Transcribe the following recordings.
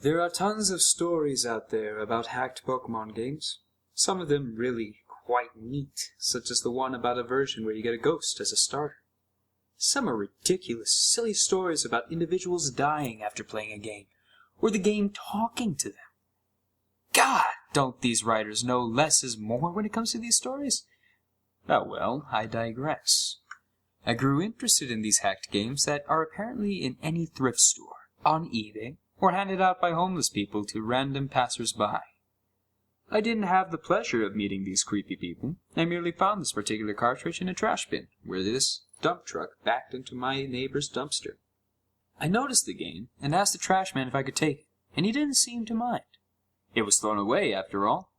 There are tons of stories out there about hacked Pokemon games. Some of them really quite neat, such as the one about a version where you get a ghost as a starter. Some are ridiculous, silly stories about individuals dying after playing a game, or the game talking to them. God, don't these writers know less is more when it comes to these stories? Oh well, I digress. I grew interested in these hacked games that are apparently in any thrift store, on eBay, or handed out by homeless people to random passers-by. I didn't have the pleasure of meeting these creepy people. I merely found this particular cartridge in a trash bin, where this dump truck backed into my neighbor's dumpster. I noticed the game, and asked the trash man if I could take it, and he didn't seem to mind. It was thrown away, after all.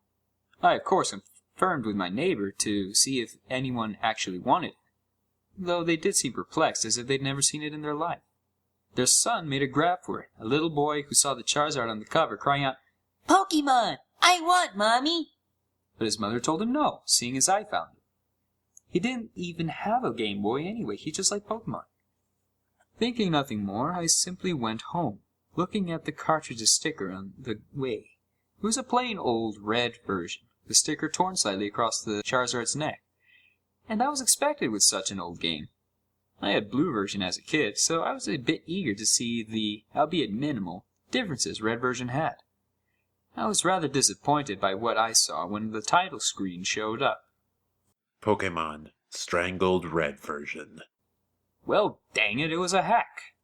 I, of course, confirmed with my neighbor to see if anyone actually wanted it, though they did seem perplexed, as if they'd never seen it in their life. Their son made a grab for it, a little boy who saw the Charizard on the cover, crying out, "Pokemon! I want, Mommy!" But his mother told him no, seeing as I found it. He didn't even have a Game Boy anyway, he just liked Pokemon. Thinking nothing more, I simply went home, looking at the cartridge's sticker on the way. It was a plain old red version, the sticker torn slightly across the Charizard's neck, and that was expected with such an old game. I had blue version as a kid, so I was a bit eager to see the, albeit minimal, differences red version had. I was rather disappointed by what I saw when the title screen showed up. Pokemon Strangled Red version. Well, dang it, it was a hack.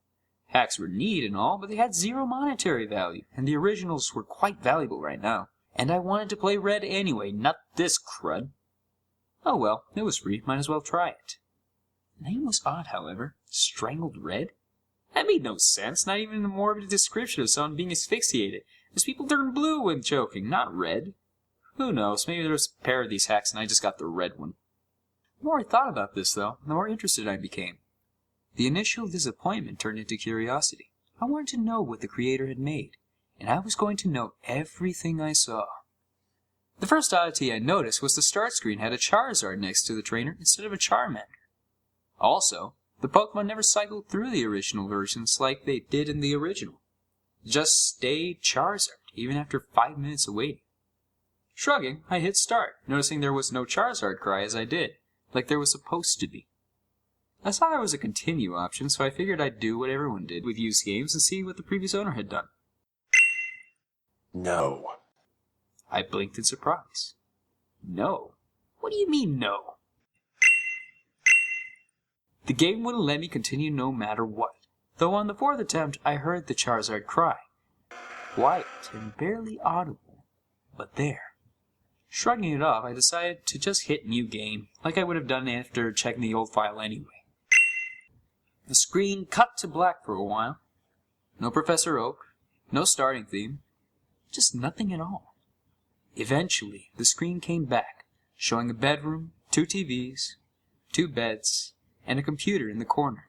Hacks were neat and all, but they had zero monetary value, and the originals were quite valuable right now. And I wanted to play red anyway, not this crud. Oh well, it was free, might as well try it. The name was odd, however. Strangled Red? That made no sense, not even a morbid description of someone being asphyxiated. As people turn blue when choking, not red. Who knows, maybe there's a pair of these hacks and I just got the red one. The more I thought about this, though, the more interested I became. The initial disappointment turned into curiosity. I wanted to know what the creator had made, and I was going to know everything I saw. The first oddity I noticed was the start screen had a Charizard next to the trainer instead of a Charmander. Also, the Pokemon never cycled through the original versions like they did in the original. Just stayed Charizard, even after 5 minutes of waiting. Shrugging, I hit start, noticing there was no Charizard cry as I did, like there was supposed to be. I saw there was a continue option, so I figured I'd do what everyone did with used games and see what the previous owner had done. No. I blinked in surprise. No? What do you mean, no? The game wouldn't let me continue no matter what, though on the fourth attempt I heard the Charizard cry. Quiet and barely audible, but there. Shrugging it off, I decided to just hit new game, like I would have done after checking the old file anyway. The screen cut to black for a while. No Professor Oak, no starting theme, just nothing at all. Eventually, the screen came back, showing a bedroom, 2 TVs, 2 beds, and a computer in the corner.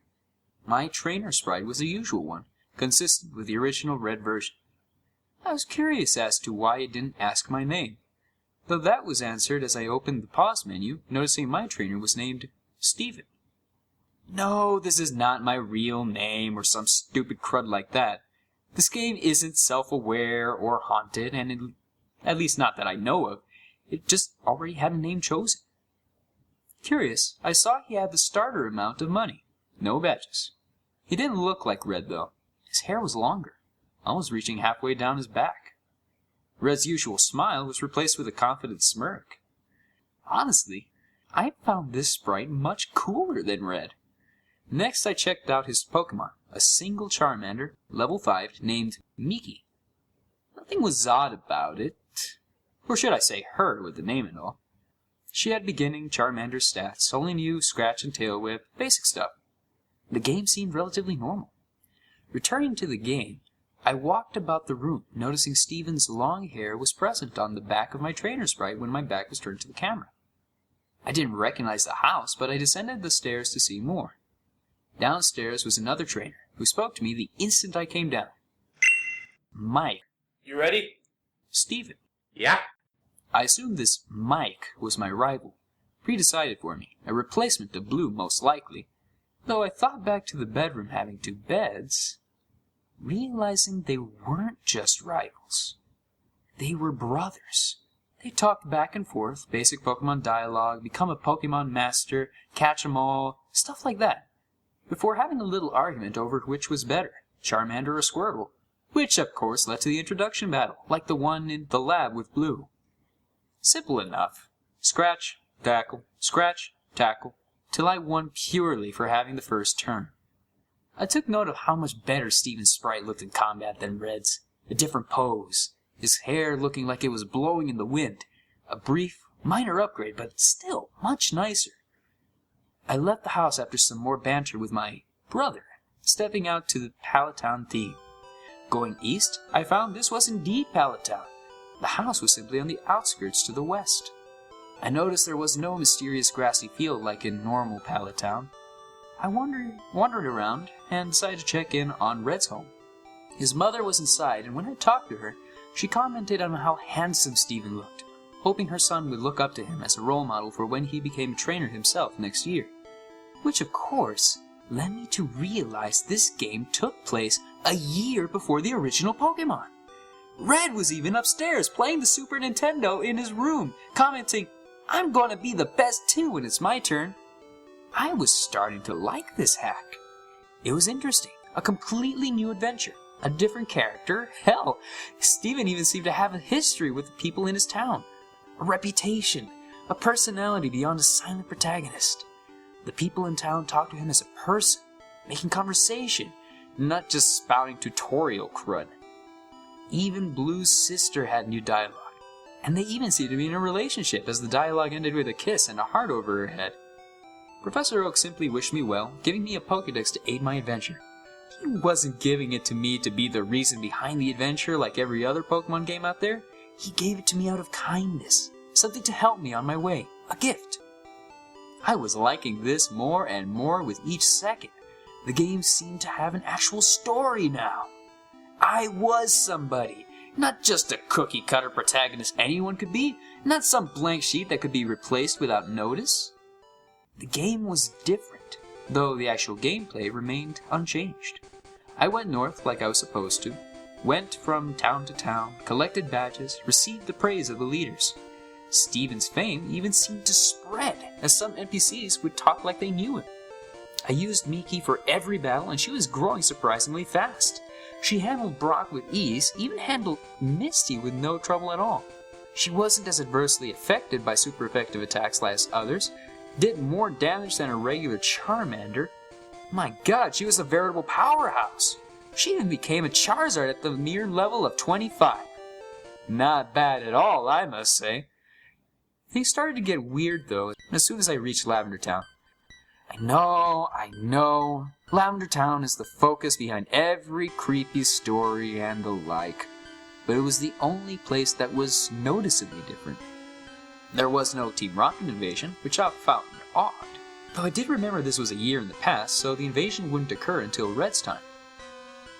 My trainer sprite was the usual one, consistent with the original red version. I was curious as to why it didn't ask my name, though that was answered as I opened the pause menu, noticing my trainer was named Steven. No, this is not my real name or some stupid crud like that. This game isn't self-aware or haunted, and at least not that I know of. It just already had a name chosen. Curious, I saw he had the starter amount of money. No badges. He didn't look like Red, though. His hair was longer, almost reaching halfway down his back. Red's usual smile was replaced with a confident smirk. Honestly, I found this sprite much cooler than Red. Next, I checked out his Pokemon, a single Charmander, level 5, named Miki. Nothing was odd about it, or should I say her with the name and all. She had beginning Charmander stats, only knew Scratch and Tail Whip, basic stuff. The game seemed relatively normal. Returning to the game, I walked about the room, noticing Steven's long hair was present on the back of my trainer sprite when my back was turned to the camera. I didn't recognize the house, but I descended the stairs to see more. Downstairs was another trainer, who spoke to me the instant I came down. Mike. You ready? Steven. Yeah? I assumed this Mike was my rival. Pre-decided for me, a replacement of Blue most likely. Though I thought back to the bedroom having 2 beds, realizing they weren't just rivals. They were brothers. They talked back and forth, basic Pokemon dialogue, become a Pokemon master, catch 'em all, stuff like that. Before having a little argument over which was better, Charmander or Squirtle, which of course led to the introduction battle, like the one in the lab with Blue. Simple enough. Scratch, tackle, till I won purely for having the first turn. I took note of how much better Steven's sprite looked in combat than Red's. A different pose, his hair looking like it was blowing in the wind. A brief, minor upgrade, but still much nicer. I left the house after some more banter with my brother, stepping out to the Pallet Town theme. Going east, I found this was indeed Pallet Town. The house was simply on the outskirts to the west. I noticed there was no mysterious grassy field like in normal Pallet Town. I wandered around and decided to check in on Red's home. His mother was inside, and when I talked to her, she commented on how handsome Steven looked, hoping her son would look up to him as a role model for when he became a trainer himself next year. Which, of course, led me to realize this game took place a year before the original Pokemon. Red was even upstairs playing the Super Nintendo in his room, commenting, "I'm gonna be the best too when it's my turn." I was starting to like this hack. It was interesting, a completely new adventure, a different character. Hell, Steven even seemed to have a history with the people in his town, a reputation, a personality beyond a silent protagonist. The people in town talked to him as a person, making conversation, not just spouting tutorial crud. Even Blue's sister had new dialogue, and they even seemed to be in a relationship as the dialogue ended with a kiss and a heart over her head. Professor Oak simply wished me well, giving me a Pokédex to aid my adventure. He wasn't giving it to me to be the reason behind the adventure like every other Pokemon game out there. He gave it to me out of kindness, something to help me on my way, a gift. I was liking this more and more with each second. The game seemed to have an actual story now. I was somebody, not just a cookie-cutter protagonist anyone could be, not some blank sheet that could be replaced without notice. The game was different, though the actual gameplay remained unchanged. I went north like I was supposed to, went from town to town, collected badges, received the praise of the leaders. Steven's fame even seemed to spread, as some NPCs would talk like they knew him. I used Miki for every battle, and she was growing surprisingly fast. She handled Brock with ease, even handled Misty with no trouble at all. She wasn't as adversely affected by super effective attacks as others, did more damage than a regular Charmander. My god, she was a veritable powerhouse. She even became a Charizard at the mere level of 25. Not bad at all, I must say. Things started to get weird though, as soon as I reached Lavender Town. I know, Lavender Town is the focus behind every creepy story and the like, but it was the only place that was noticeably different. There was no Team Rocket invasion, which I found odd, though I did remember this was a year in the past, so the invasion wouldn't occur until Red's time.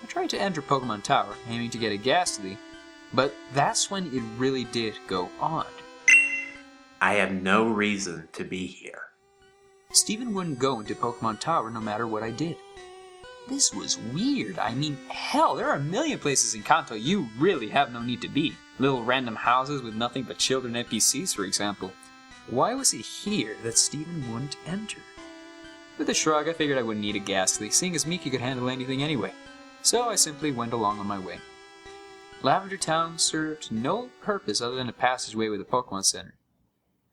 I tried to enter Pokemon Tower, aiming to get a Ghastly, but that's when it really did go odd. I have no reason to be here. Steven wouldn't go into Pokemon Tower no matter what I did. This was weird. I mean, hell, there are a million places in Kanto you really have no need to be. Little random houses with nothing but children NPCs, for example. Why was it here that Steven wouldn't enter? With a shrug, I figured I wouldn't need a Ghastly, seeing as Miki could handle anything anyway. So I simply went along on my way. Lavender Town served no purpose other than a passageway with a Pokemon Center.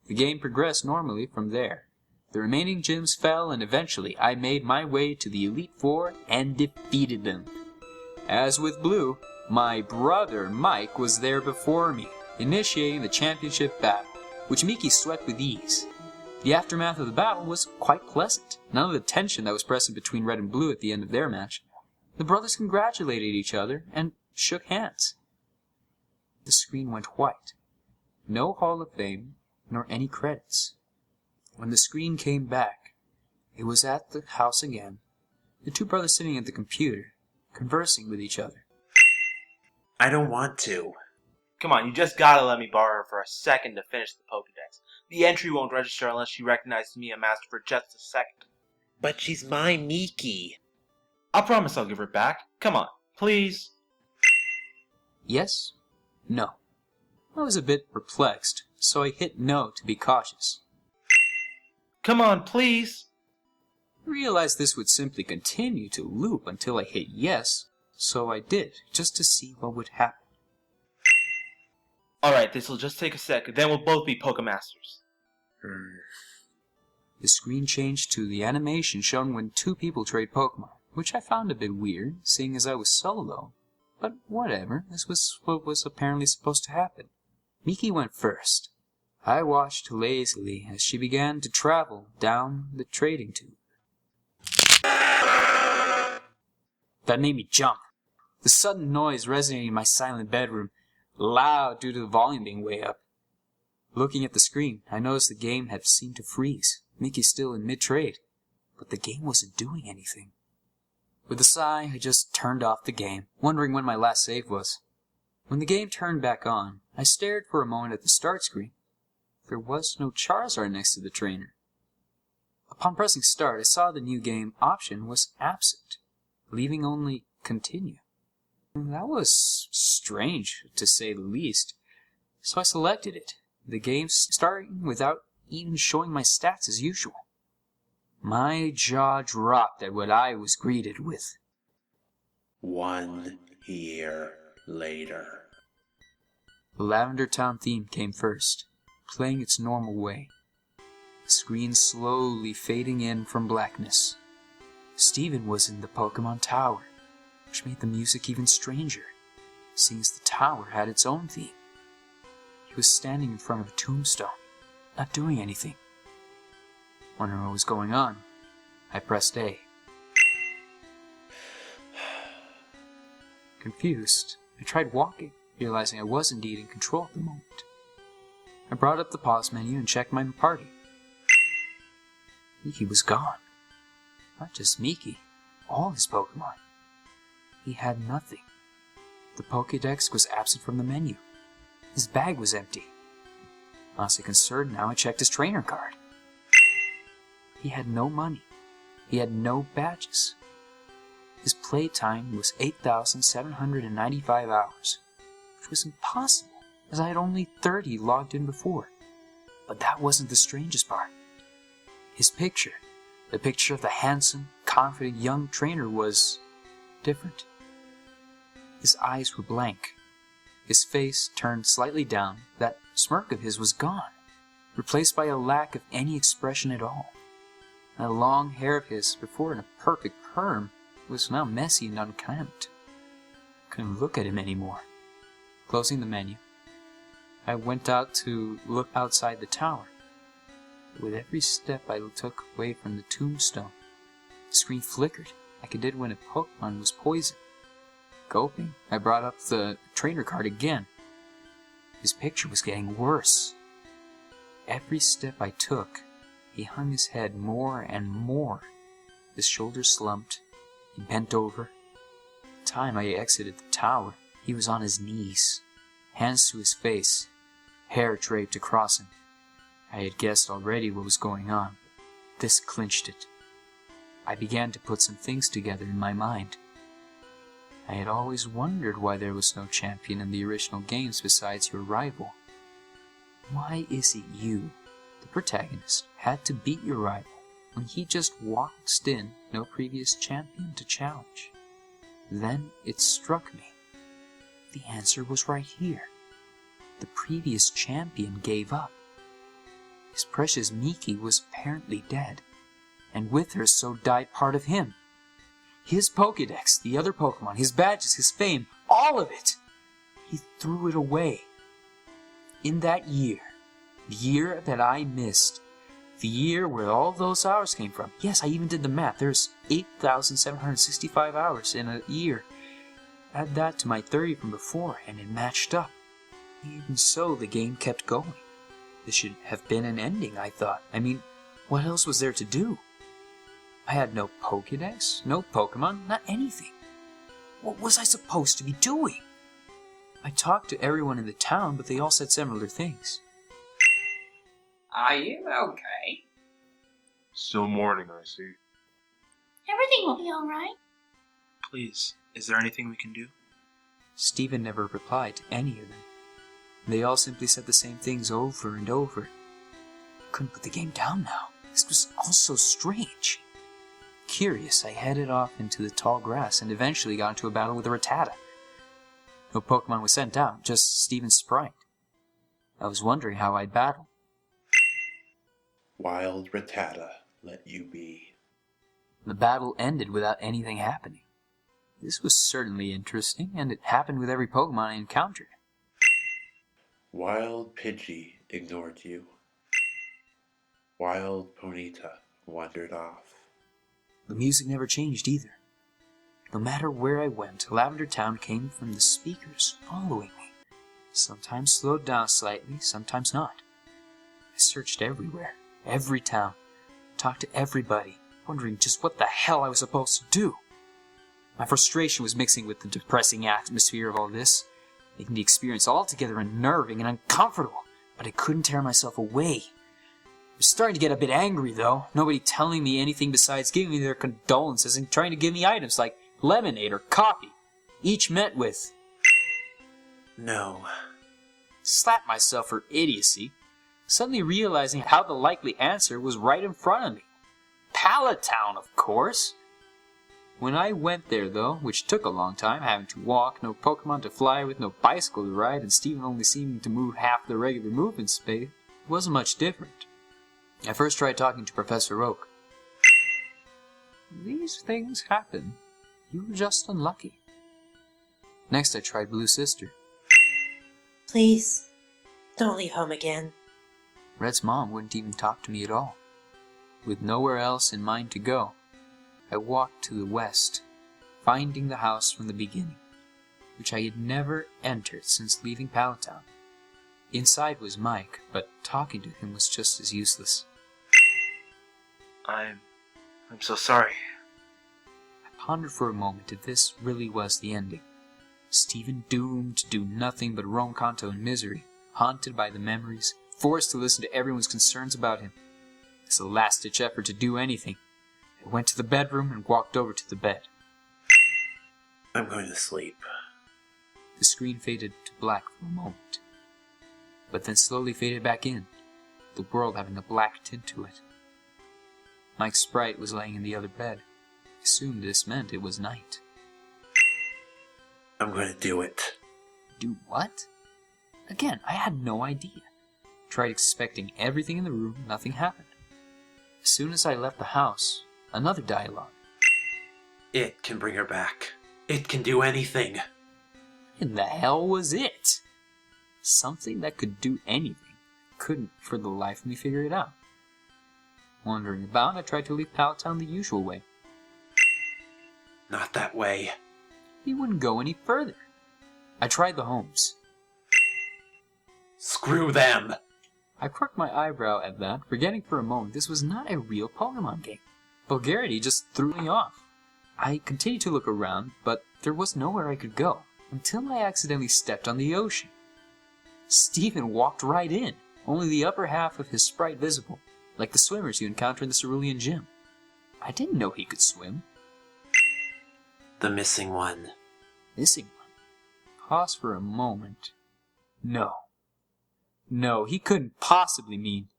The game progressed normally from there. The remaining gyms fell, and eventually I made my way to the Elite Four and defeated them. As with Blue, my brother Mike was there before me, initiating the championship battle, which Miki swept with ease. The aftermath of the battle was quite pleasant, none of the tension that was present between Red and Blue at the end of their match. The brothers congratulated each other and shook hands. The screen went white. No Hall of Fame, nor any credits. When the screen came back, it was at the house again, the two brothers sitting at the computer, conversing with each other. I don't want to. Come on, you just gotta let me borrow her for a second to finish the Pokedex. The entry won't register unless she recognizes me a master for just a second. But she's my Miki. I promise I'll give her back. Come on, please. Yes? No. I was a bit perplexed, so I hit no to be cautious. Come on, please. I realized this would simply continue to loop until I hit yes, so I did, just to see what would happen. Alright, this'll just take a second, then we'll both be Pokemasters. The screen changed to the animation shown when two people trade Pokemon, which I found a bit weird, seeing as I was solo. But whatever, this was what was apparently supposed to happen. Miki went first. I watched lazily as she began to travel down the trading tube. That made me jump. The sudden noise resonating in my silent bedroom, loud due to the volume being way up. Looking at the screen, I noticed the game had seemed to freeze. Mickey's still in mid-trade, but the game wasn't doing anything. With a sigh, I just turned off the game, wondering when my last save was. When the game turned back on, I stared for a moment at the start screen. There was no Charizard next to the trainer. Upon pressing start, I saw the new game option was absent, leaving only continue. That was strange, to say the least, so I selected it. The game starting without even showing my stats as usual. My jaw dropped at what I was greeted with. 1 year later. The Lavender Town theme came first, playing its normal way. The screen slowly fading in from blackness. Steven was in the Pokemon Tower, which made the music even stranger, seeing as the tower had its own theme. He was standing in front of a tombstone, not doing anything. Wondering what was going on, I pressed A. Confused, I tried walking, realizing I was indeed in control at the moment. I brought up the pause menu and checked my party. Miki was gone. Not just Miki, all his Pokemon. He had nothing. The Pokédex was absent from the menu. His bag was empty. Honestly concerned now, I checked his trainer card. He had no money. He had no badges. His playtime was 8,795 hours, which was impossible, as I had only 30 logged in before. But that wasn't the strangest part. His picture, the picture of the handsome, confident young trainer, was different. His eyes were blank. His face turned slightly down. That smirk of his was gone, replaced by a lack of any expression at all. That long hair of his, before in a perfect perm, was now messy and unkempt. Couldn't look at him anymore. Closing the menu, I went out to look outside the tower. With every step I took away from the tombstone, the screen flickered like it did when a Pokemon was poisoned. Gulping, I brought up the trainer card again. His picture was getting worse. Every step I took, he hung his head more and more. His shoulders slumped. He bent over. The time I exited the tower, he was on his knees, hands to his face, hair draped across him. I had guessed already what was going on. This clinched it. I began to put some things together in my mind. I had always wondered why there was no champion in the original games besides your rival. Why is it you, the protagonist, had to beat your rival when he just waltzed in, no previous champion to challenge? Then it struck me. The answer was right here. The previous champion gave up. His precious Miki was apparently dead, and with her so died part of him. His Pokédex, the other Pokemon, his badges, his fame, all of it. He threw it away. In that year, the year that I missed, the year where all those hours came from. Yes, I even did the math. There's 8,765 hours in a year. Add that to my 30 from before, and it matched up. Even so, the game kept going. This should have been an ending, I thought. I mean, what else was there to do? I had no Pokédex, no Pokemon, not anything. What was I supposed to be doing? I talked to everyone in the town, but they all said similar things. Are you okay? Still mourning, I see. Everything will be all right. Please, is there anything we can do? Stephen never replied to any of them. They all simply said the same things over and over. Couldn't put the game down now. This was all so strange. Curious, I headed off into the tall grass and eventually got into a battle with a Rattata. No Pokemon was sent out, just Stephen's sprite. I was wondering how I'd battle. Wild Rattata, let you be. The battle ended without anything happening. This was certainly interesting, and it happened with every Pokemon I encountered. Wild Pidgey ignored you. Wild Ponyta wandered off. The music never changed either. No matter where I went, Lavender Town came from the speakers following me. Sometimes slowed down slightly, sometimes not. I searched everywhere, every town, talked to everybody, wondering just what the hell I was supposed to do. My frustration was mixing with the depressing atmosphere of all this, making the experience altogether unnerving and uncomfortable, but I couldn't tear myself away. I was starting to get a bit angry, though, nobody telling me anything besides giving me their condolences and trying to give me items like lemonade or coffee, each met with, No. slapped myself for idiocy, suddenly realizing how the likely answer was right in front of me. Pallet Town, of course! When I went there, though, which took a long time, having to walk, no Pokemon to fly with, no bicycle to ride, and Stephen only seeming to move half the regular movement speed, it wasn't much different. I first tried talking to Professor Oak. These things happen. You were just unlucky. Next I tried Blue Sister. Please, don't leave home again. Red's mom wouldn't even talk to me at all. With nowhere else in mind to go, I walked to the west, finding the house from the beginning, which I had never entered since leaving Pallet Town. Inside was Mike, but talking to him was just as useless. I'm so sorry. I pondered for a moment if this really was the ending. Stephen doomed to do nothing but roam Kanto in misery, haunted by the memories, forced to listen to everyone's concerns about him. As a last-ditch effort to do anything, I went to the bedroom and walked over to the bed. I'm going to sleep. The screen faded to black for a moment, but then slowly faded back in, the world having a black tint to it. Mike's sprite was laying in the other bed. I assumed this meant it was night. I'm going to do it. Do what? Again, I had no idea. Tried expecting everything in the room, nothing happened. As soon as I left the house, another dialogue. It can bring her back. It can do anything. What in the hell was it? Something that could do anything. Couldn't, for the life of me, figure it out. Wandering about, I tried to leave Pallet Town the usual way. Not that way. He wouldn't go any further. I tried the homes. Screw them! I crooked my eyebrow at that, forgetting for a moment this was not a real Pokemon game. Vulgarity just threw me off. I continued to look around, but there was nowhere I could go, until I accidentally stepped on the ocean. Stephen walked right in, only the upper half of his sprite visible, like the swimmers you encounter in the Cerulean Gym. I didn't know he could swim. The missing one. Missing one? Pause for a moment. No, he couldn't possibly mean...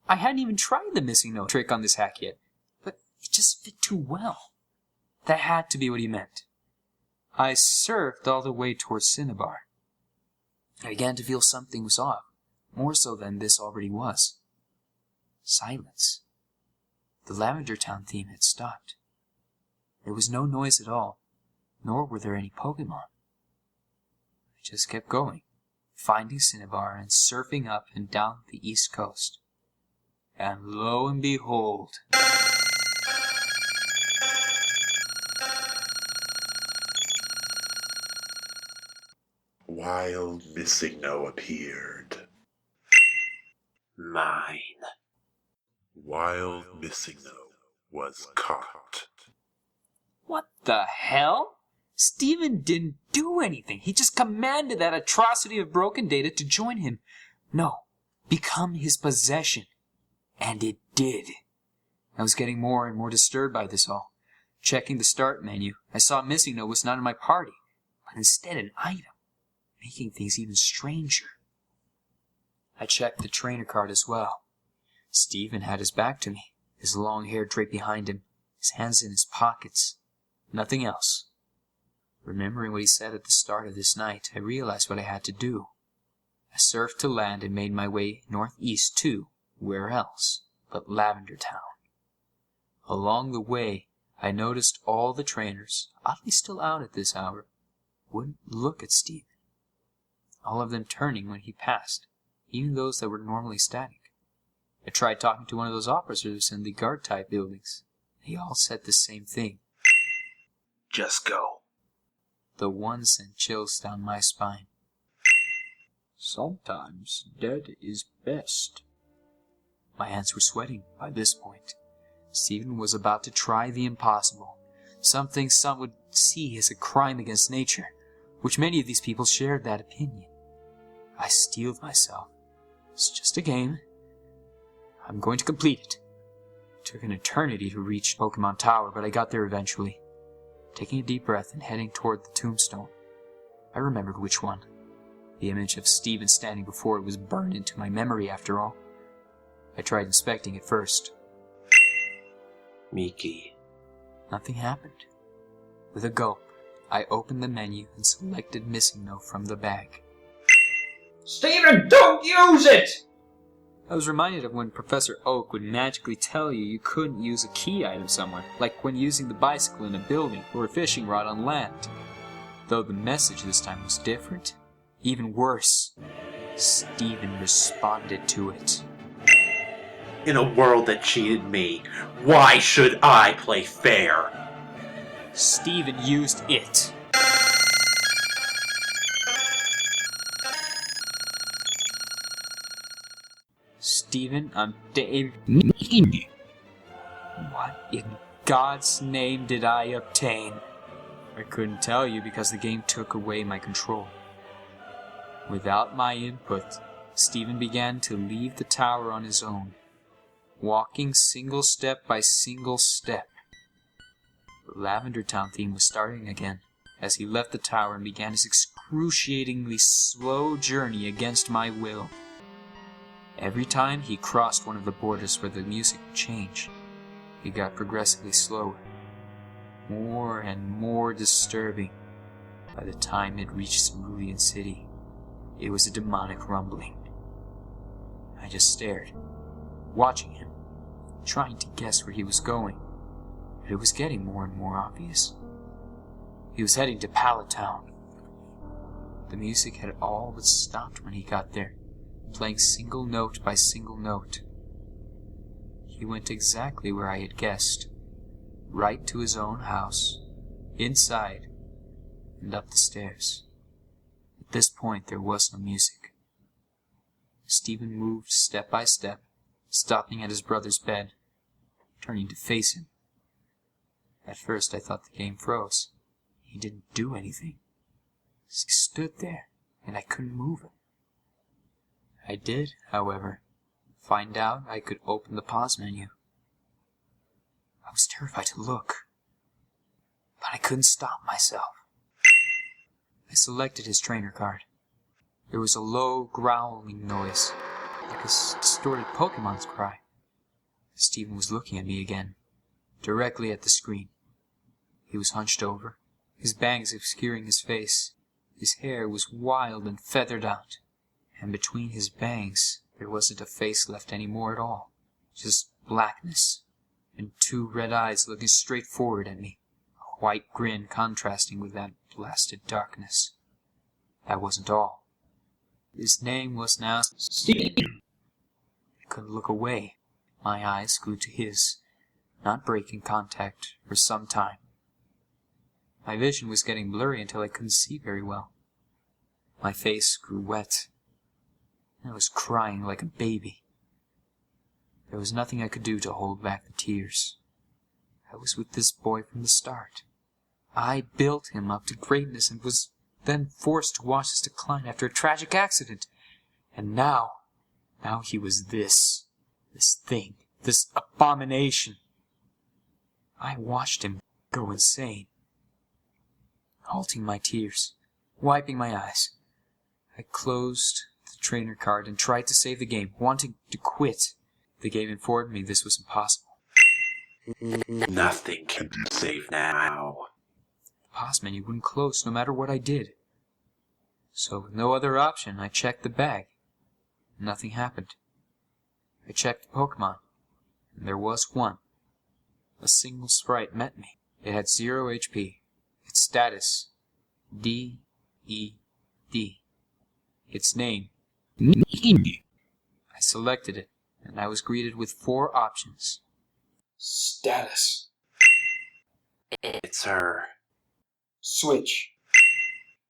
I hadn't even tried the missing note trick on this hack yet, but it just fit too well. That had to be what he meant. I surfed all the way towards Cinnabar. I began to feel something was off, more so than this already was. Silence. The Lavender Town theme had stopped. There was no noise at all, nor were there any Pokemon. I just kept going, finding Cinnabar and surfing up and down the east coast. And lo and behold... Wild Missingno appeared. Mine. Wild Missingno was caught. What the hell? Steven didn't do anything. He just commanded that atrocity of broken data to join him. No, become his possession. And it did. I was getting more and more disturbed by this all. Checking the start menu, I saw a missing note was not in my party, but instead an item, making things even stranger. I checked the trainer card as well. Steven had his back to me, his long hair draped behind him, his hands in his pockets. Nothing else. Remembering what he said at the start of this night, I realized what I had to do. I surfed to land and made my way northeast to, where else, but Lavender Town. Along the way, I noticed all the trainers, oddly still out at this hour, wouldn't look at Steven. All of them turning when he passed, even those that were normally static. I tried talking to one of those officers in the guard-type buildings. They all said the same thing. Just go. The one sent chills down my spine. Sometimes dead is best. My hands were sweating by this point. Steven was about to try the impossible, something some would see as a crime against nature, which many of these people shared that opinion. I steeled myself. It's just a game. I'm going to complete it. It took an eternity to reach Pokemon Tower, but I got there eventually. Taking a deep breath and heading toward the tombstone, I remembered which one. The image of Steven standing before it was burned into my memory after all. I tried inspecting it first. Miki. Nothing happened. With a gulp, I opened the menu and selected Missing Note from the bag. Steven, don't use it! I was reminded of when Professor Oak would magically tell you couldn't use a key item somewhere, like when using the bicycle in a building or a fishing rod on land. Though the message this time was different. Even worse, Steven responded to it. In a world that cheated me, why should I play fair? Steven used it. Steven, I'm Dave. What in God's name did I obtain? I couldn't tell you because the game took away my control. Without my input, Steven began to leave the tower on his own, walking single step by single step. The Lavender Town theme was starting again as he left the tower and began his excruciatingly slow journey against my will. Every time he crossed one of the borders where the music would change, it got progressively slower, more and more disturbing. By the time it reached Cerulean City, it was a demonic rumbling. I just stared, watching him, trying to guess where he was going, but it was getting more and more obvious. He was heading to Pallet Town. The music had all but stopped when he got there, playing single note by single note. He went exactly where I had guessed, right to his own house, inside, and up the stairs. At this point, there was no music. Steven moved step by step, stopping at his brother's bed, turning to face him. At first, I thought the game froze. He didn't do anything. He stood there, and I couldn't move him. I did, however, find out I could open the pause menu. I was terrified to look, but I couldn't stop myself. I selected his trainer card. There was a low, growling noise, like a distorted Pokemon's cry. Steven was looking at me again, directly at the screen. He was hunched over, his bangs obscuring his face. His hair was wild and feathered out, and between his bangs there wasn't a face left anymore at all, just blackness, and two red eyes looking straight forward at me, a white grin contrasting with that blasted darkness. That wasn't all. His name was now Steven. I couldn't look away, my eyes glued to his, not breaking contact for some time. My vision was getting blurry until I couldn't see very well. My face grew wet. I was crying like a baby. There was nothing I could do to hold back the tears. I was with this boy from the start. I built him up to greatness and was then forced to watch his decline after a tragic accident. And now he was this thing, this abomination. I watched him go insane. Halting my tears, wiping my eyes, I closed the trainer card and tried to save the game, wanting to quit. The game informed me this was impossible. Nothing can be saved now. The pause menu wouldn't close no matter what I did. So with no other option, I checked the bag. Nothing happened. I checked the Pokemon, and there was one. A single sprite met me. It had 0 HP. Its status, D-E-D. Its name, I selected it, and I was greeted with 4 options. Status. It's her. Switch.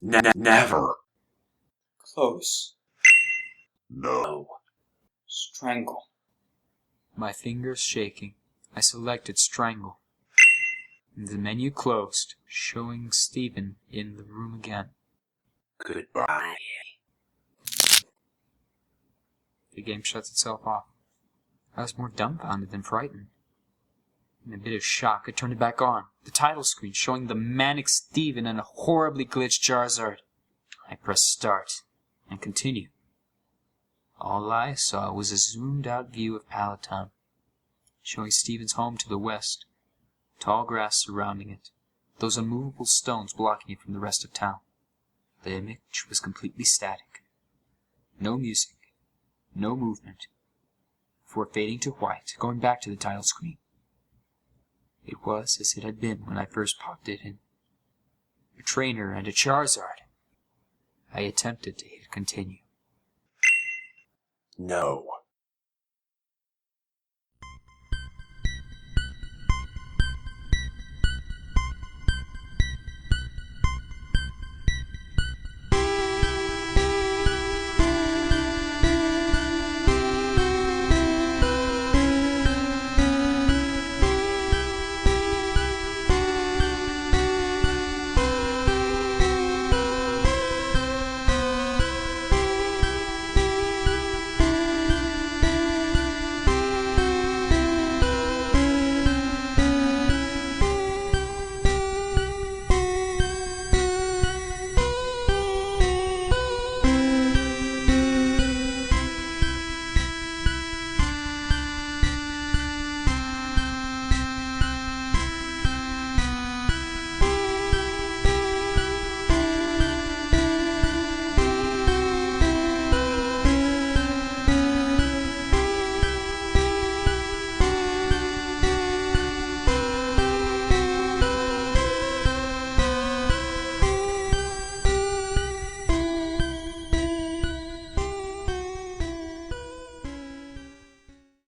Never. Close. No. Strangle. My fingers shaking, I selected Strangle. And the menu closed, showing Stephen in the room again. Goodbye. The game shuts itself off. I was more dumbfounded than frightened. In a bit of shock, I turned it back on. The title screen showing the manic Stephen and a horribly glitched Charizard. I pressed start and continue. All I saw was a zoomed-out view of Palatine, showing Stephen's home to the west, tall grass surrounding it, those unmovable stones blocking it from the rest of town. The image was completely static. No music, no movement, before fading to white, going back to the title screen. It was as it had been when I first popped it in. A trainer and a Charizard. I attempted to hit continue. No.